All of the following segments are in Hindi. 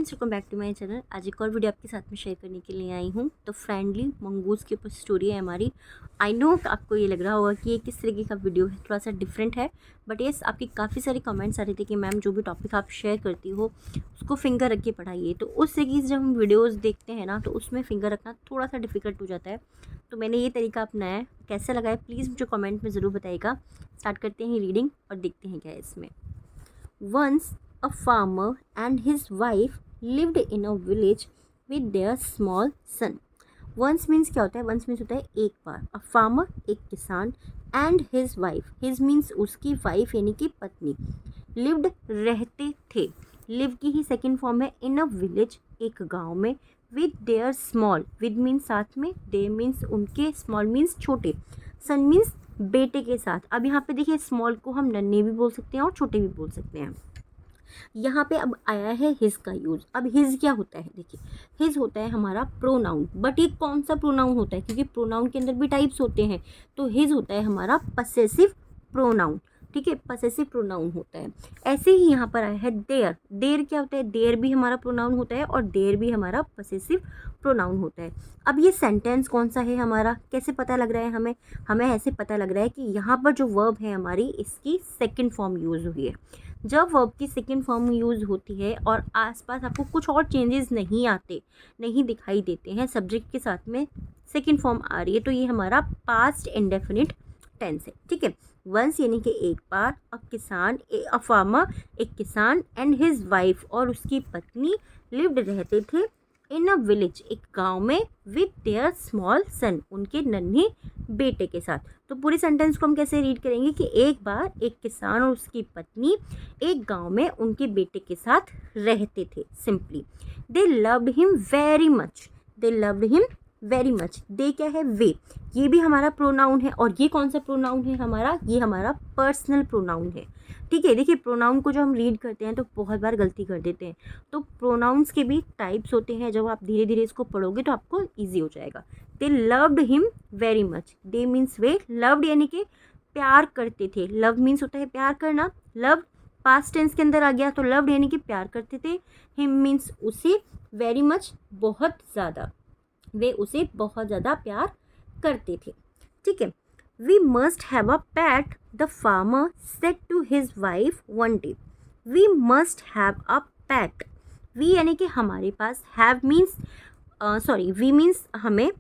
Friends, welcome back to my channel. आज एक और वीडियो आपके साथ में शेयर करने के लिए आई हूँ। तो फ्रेंडली मंगूज़ के ऊपर स्टोरी है हमारी। आई नो आपको ये लग रहा होगा कि ये किस तरीके का वीडियो है, थोड़ा सा डिफरेंट है, बट येस आपकी काफ़ी सारे कमेंट्स आ रहे थे कि मैम जो भी टॉपिक आप शेयर करती हो उसको फिंगर रख के पढ़ाइए। तो उस तरीके से जब हम वीडियोज़ देखते हैं ना, तो उसमें फिंगर रखना थोड़ा सा डिफिकल्ट हो जाता है। तो मैंने ये तरीका अपनाया है। कैसा लगा है प्लीज़ मुझे कमेंट में ज़रूर बताइएगा। स्टार्ट करते हैं रीडिंग और देखते हैं क्या है इसमें। Once a farmer and his wife lived in a village with their small son. Once means क्या होता है? Once means होता है एक बार। A farmer एक किसान and his wife, his means उसकी wife यानी कि पत्नी, lived रहते थे। live की ही सेकेंड फॉर्म है in a village एक गांव में, with their small, with means साथ में, they means उनके, small means छोटे, son means बेटे के साथ। अब यहाँ पे देखिए स्मॉल को हम नन्हे भी बोल सकते हैं और छोटे भी बोल सकते हैं। यहाँ पे अब आया है हिज का यूज़। अब हिज क्या होता है? देखिए हिज होता है हमारा प्रोनाउन, बट ये कौन सा प्रोनाउन होता है? क्योंकि प्रोनाउन के अंदर भी टाइप्स होते हैं। तो हिज होता है हमारा पसेसिव प्रोनाउन, ठीक है, पसेसिव प्रोनाउन होता है। ऐसे ही यहाँ पर आया है देयर। देयर क्या होता है? देयर भी हमारा प्रोनाउन होता है और देयर भी हमारा पसेसिव प्रोनाउन होता है। अब ये सेंटेंस कौन सा है हमारा? कैसे पता लग रहा है हमें? हमें ऐसे पता लग रहा है कि यहाँ पर जो वर्ब है हमारी, इसकी सेकेंड फॉर्म यूज़ हुई है। जब वर्ब की सेकेंड फॉर्म यूज़ होती है और आसपास आपको कुछ और चेंजेस नहीं आते, नहीं दिखाई देते हैं, सब्जेक्ट के साथ में सेकेंड फॉर्म आ रही है, तो ये हमारा पास्ट इंडेफिनिट टेंस है, ठीक है। वंस यानी कि एक बार, अ फार्मर एक किसान एंड हिज वाइफ और उसकी पत्नी लिव्ड रहते थे इन अ विलेज एक गांव में, विद देयर स्मॉल सन उनके नन्हे बेटे के साथ। तो पूरी सेंटेंस को हम कैसे रीड करेंगे कि एक बार एक किसान और उसकी पत्नी एक गांव में उनके बेटे के साथ रहते थे। Simply they loved him very much. They loved him very much. They क्या है? वे। ये भी हमारा प्रोनाउन है। और ये कौन सा प्रोनाउन है हमारा? ये हमारा पर्सनल प्रोनाउन है, ठीक है। देखिए प्रोनाउन को जो हम रीड करते हैं तो बहुत बार गलती कर देते हैं। तो प्रोनाउंस के भी टाइप्स होते हैं। जब आप धीरे धीरे इसको पढ़ोगे तो आपको ईजी हो जाएगा। दे लव्ड हिम वेरी मच। दे मीन्स वे, लव्ड यानी कि प्यार करते थे। लव मीन्स होता है प्यार करना। लव पास्ट टेंस के अंदर आ गया तो लव्ड यानी कि प्यार करते थे। हिम मीन्स उसे, वेरी मच बहुत ज़्यादा, वे उसे बहुत ज़्यादा प्यार करते थे, ठीक है। We must have a pet, the farmer said to his wife one day. We must have a pet. We यानी कि हमारे पास, हैव मीन्स वी मीन्स हमें,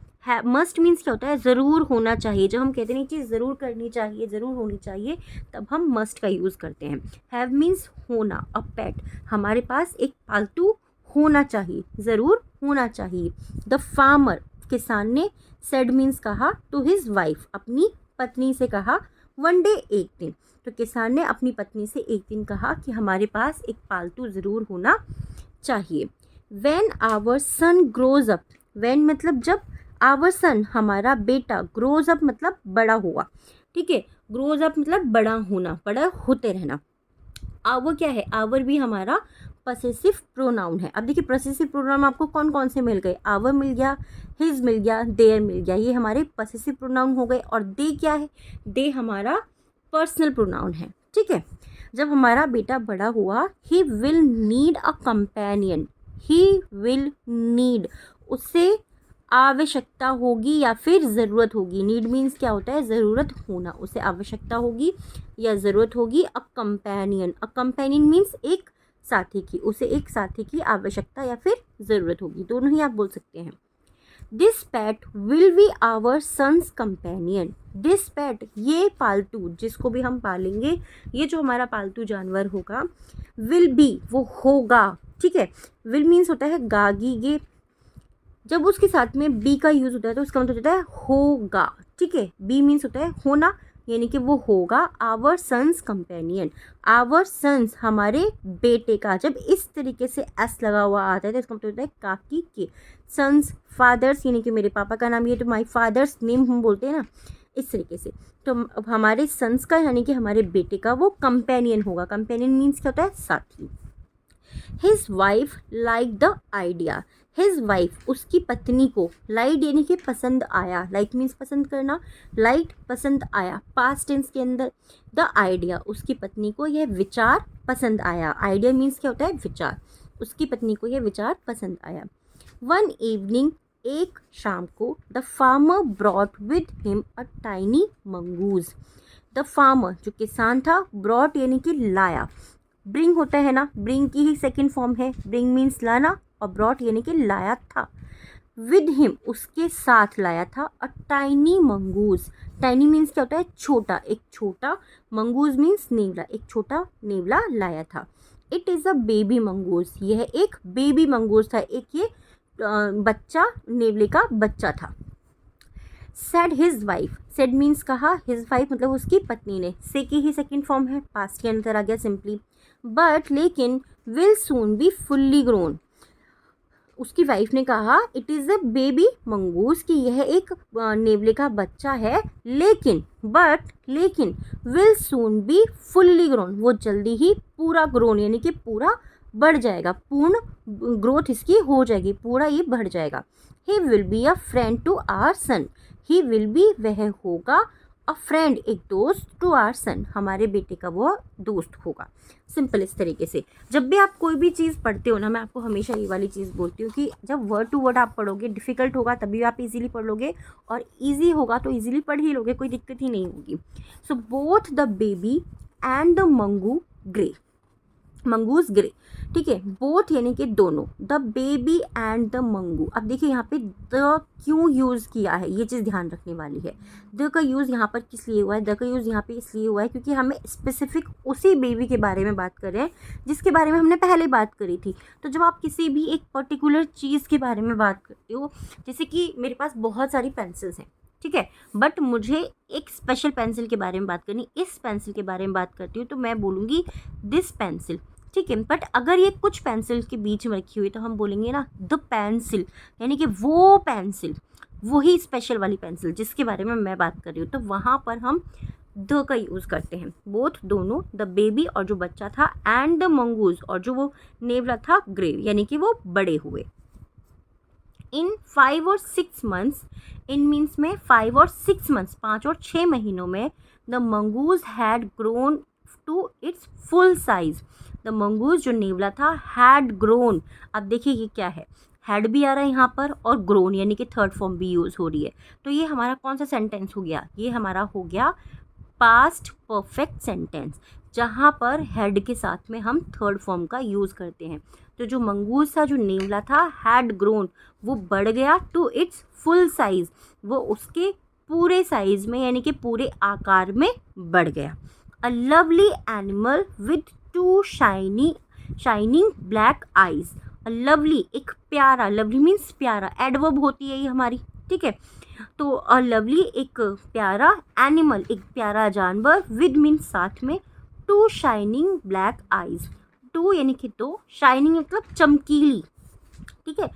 मस्ट मीन्स क्या होता है? ज़रूर होना चाहिए। जब हम कहते हैं चीज़ ज़रूर करनी चाहिए, ज़रूर होनी चाहिए, तब हम मस्ट का यूज़ करते हैं। हैव मीन्स होना, अ पेट हमारे पास एक पालतू होना चाहिए, ज़रूर होना चाहिए। द फार्मर किसान ने, सेड मीन्स कहा, टू हिज वाइफ अपनी पत्नी से कहा, वन डे एक दिन। तो किसान ने अपनी पत्नी से एक दिन कहा कि हमारे पास एक पालतू ज़रूर होना चाहिए। When our son grows up, when मतलब जब, our son हमारा बेटा, grows up मतलब बड़ा हुआ, ठीक है। grows up मतलब बड़ा होना, बड़ा होते रहना। our क्या है? our भी हमारा पसेसिव प्रोनाउन है। अब देखिए पसेसिव प्रोनाउन आपको कौन कौन से मिल गए? our मिल गया, his मिल गया, their मिल गया, ये हमारे पसेसिव प्रोनाउन हो गए। और they क्या है? they हमारा पर्सनल प्रोनाउन है, ठीक है। जब हमारा बेटा बड़ा हुआ, he will need a companion, he will need, उससे आवश्यकता होगी या फिर ज़रूरत होगी। नीड मीन्स क्या होता है? ज़रूरत होना। उसे आवश्यकता होगी या ज़रूरत होगी। A companion, a companion means एक साथी की, उसे एक साथी की आवश्यकता या फिर ज़रूरत होगी, दोनों ही आप बोल सकते हैं। This pet will be our son's companion. This pet, ये पालतू जिसको भी हम पालेंगे, ये जो हमारा पालतू जानवर होगा, विल बी वो होगा, ठीक है। विल मीन्स होता है गागी गे, जब उसके साथ में बी का यूज़ होता है तो उसका मतलब होता है होगा, ठीक है। बी मीन्स होता है होना, यानी कि वो होगा। Our son's companion, our son's हमारे बेटे का, जब इस तरीके से एस लगा हुआ आता है तो इसका मतलब होता है काकी के। सन्स, फादर्स यानी कि मेरे पापा का नाम, ये तो माई फादर्स नेम हम बोलते हैं ना, इस तरीके से। तो हमारे सन्स का यानी कि हमारे बेटे का वो कंपेनियन होगा। कंपेनियन मीन्स क्या होता है? साथी। His wife like the idea. His wife उसकी पत्नी को, लाइक यानी कि पसंद आया, लाइक मीन्स पसंद करना, लाइक पसंद आया, पास्ट टेंस के अंदर। द आइडिया उसकी पत्नी को यह विचार पसंद आया। आइडिया मीन्स क्या होता है? विचार। उसकी पत्नी को यह विचार पसंद आया। वन इवनिंग, एक शाम को, the farmer brought with him a tiny mongoose. The farmer जो किसान था, ब्रॉट यानी कि लाया, ब्रिंग होता है ना, ब्रिंग की ही सेकेंड फॉर्म है, ब्रिंग मीन्स लाना, और ब्रॉट यानी कि लाया था। विद हिम उसके साथ लाया था, a tiny mongoose. Tiny means क्या होता है, छोटा, एक छोटा, मंगूज मीन्स नेवला, एक छोटा नेवला लाया था। It is a baby mongoose, यह एक बेबी मंगूज था, एक ये बच्चा, नेवले का बच्चा था। Said his wife, said means कहा, हिज वाइफ मतलब उसकी पत्नी ने, से की ही सेकेंड फॉर्म है, पास्ट के अंदर आ गया सिंपली। बट लेकिन, will soon be fully grown, उसकी वाइफ ने कहा it is a baby mongoose, कि यह एक नेवले का बच्चा है, लेकिन लेकिन will soon be fully grown, वो जल्दी ही पूरा ग्रोन यानी कि पूरा बढ़ जाएगा, पूर्ण ग्रोथ इसकी हो जाएगी, पूरा ये बढ़ जाएगा। He will be a friend to our son, he will be वह होगा, अ फ्रेंड एक दोस्त, टू आवर सन हमारे बेटे का वो दोस्त होगा। सिंपल इस तरीके से जब भी आप कोई भी चीज़ पढ़ते हो ना, मैं आपको हमेशा ये वाली चीज़ बोलती हूँ कि जब वर्ड टू वर्ड आप पढ़ोगे, डिफ़िकल्ट होगा तभी आप इजीली पढ़ लोगे, और इजी होगा तो इजीली पढ़ ही लोगे, कोई दिक्कत ही नहीं होगी। So both the baby and the mongoose grey, ठीक है, बोथ यानी कि दोनों, the baby and the Mangu. अब देखिए यहाँ पे द क्यों यूज़ किया है, ये चीज़ ध्यान रखने वाली है। द का यूज़ यहाँ पर किस लिए हुआ है, द का यूज़ यहाँ पे इसलिए हुआ है क्योंकि हमें स्पेसिफिक उसी बेबी के बारे में बात कर रहे हैं जिसके बारे में हमने पहले बात करी थी। तो जब आप किसी भी एक पर्टिकुलर चीज़ के बारे में बात करते हो, जैसे कि मेरे पास बहुत सारी पेंसिल्स हैं, ठीक है, बट मुझे एक स्पेशल पेंसिल के बारे में बात करनी, इस पेंसिल के बारे में बात करती हूँ तो मैं बोलूँगी दिस पेंसिल, ठीक है। बट अगर ये कुछ पेंसिल के बीच में रखी हुई तो हम बोलेंगे ना द पेंसिल, यानी कि वो पेंसिल, वही स्पेशल वाली पेंसिल जिसके बारे में मैं बात कर रही हूँ, तो वहाँ पर हम द का यूज़ करते हैं। बोथ दोनों, द बेबी और जो बच्चा था, एंड द मंगूज और जो वो नेवला था, ग्रे यानी कि वो बड़े हुए। इन 5 और 6 मंथ्स, इन मीन्स में 5 और 6 मंथ्स, 5 और 6 महीनों में, the mongoose had grown to its full size. The mongoose जो नेवला था, हैड ग्रोन, अब देखिए ये क्या है, हैड भी आ रहा है यहाँ पर और ग्रोन यानी कि थर्ड फॉर्म भी यूज़ हो रही है। तो ये हमारा कौन सा सेंटेंस हो गया, ये हमारा हो गया पास्ट परफेक्ट सेंटेंस, जहाँ पर हैड के साथ में हम थर्ड फॉर्म का यूज़ करते हैं। तो जो मंगूस था, जो नेवला था, हैड ग्रोन, वो बढ़ गया, टू इट्स फुल साइज, वो उसके पूरे साइज में यानी कि पूरे आकार में बढ़ गया। A lovely animal with 2 shining black eyes. A lovely एक प्यारा, लवली मीन्स प्यारा, एडवर्ब होती है ये हमारी, ठीक है। तो अ लवली एक प्यारा, एनिमल एक प्यारा जानवर, विद मीन्स साथ में, 2 शाइनिंग ब्लैक आइज, 2 यानी कि 2, शाइनिंग मतलब चमकीली, ठीक है,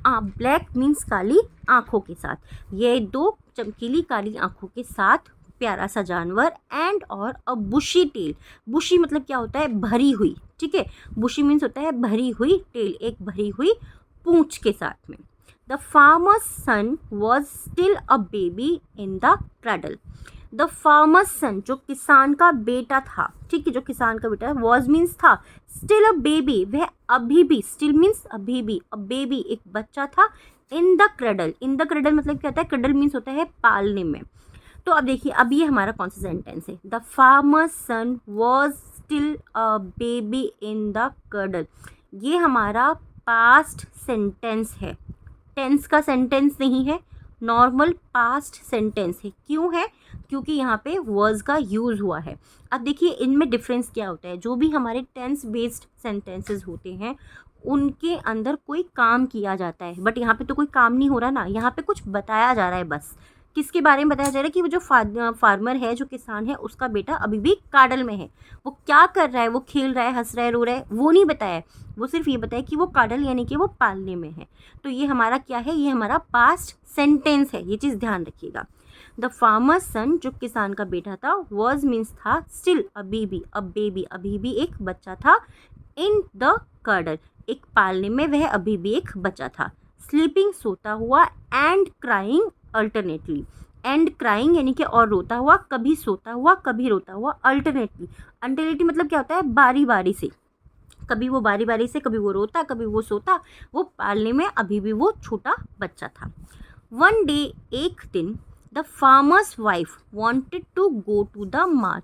ब्लैक मीन्स काली आँखों के साथ, ये 2 चमकीली काली आँखों के साथ प्यारा सा जानवर, एंड और अ बुशी टेल, बुशी मतलब क्या होता है, भरी हुई, ठीक है, बुशी मीन्स होता है भरी हुई, टेल एक भरी हुई पूंछ के साथ में। The farmer's son was still a baby in the cradle. The farmer's son जो किसान का बेटा था, ठीक है, जो किसान का बेटा वॉज मीन्स था, स्टिल अ बेबी वह अभी भी, स्टिल मीन्स अभी भी, अ बेबी एक बच्चा था, इन the cradle, in the cradle मतलब क्या होता है, क्रैडल मीन्स होता है पालने में। तो अब देखिए, अब ये हमारा कौन सा सेंटेंस है, the farmer's son was still a baby in the cradle, ये हमारा पास्ट सेंटेंस है, टेंस का सेंटेंस नहीं है, नॉर्मल पास्ट सेंटेंस है। क्यों है, क्योंकि यहाँ पे वर्ड्स का यूज़ हुआ है। अब देखिए इनमें डिफरेंस क्या होता है, जो भी हमारे टेंस बेस्ड सेंटेंसेस होते हैं उनके अंदर कोई काम किया जाता है, बट यहाँ पे तो कोई काम नहीं हो रहा ना, यहाँ पे कुछ बताया जा रहा है, बस किसके बारे में बताया जा रहा है कि वो जो फार्मर है, जो किसान है, उसका बेटा अभी भी काडल में है, वो क्या कर रहा है, वो खेल रहा है, हंस रहा है, रो रहा है, वो नहीं बताया है, वो सिर्फ ये बताया कि वो काडल यानी कि वो पालने में है। तो ये हमारा क्या है, ये हमारा पास्ट सेंटेंस है, ये चीज़ ध्यान रखिएगा। द फार्मर सन जो किसान का बेटा था, वॉज मीन्स था, स्टिल अभी भी, अ बेबी अभी भी एक बच्चा था, इन द क्रैडल एक पालने में वह अभी भी एक बच्चा था, स्लीपिंग सोता हुआ, and crying alternately, and crying यानी कि और रोता हुआ, कभी सोता हुआ कभी रोता हुआ, अल्टरनेटली, अल्टरनेटली मतलब क्या होता है, बारी बारी से, कभी वो बारी बारी से, कभी वो रोता, कभी वो सोता, वो पालने में अभी भी वो छोटा बच्चा था। वन डे, एक दिन, the farmer's wife wanted to go to the market.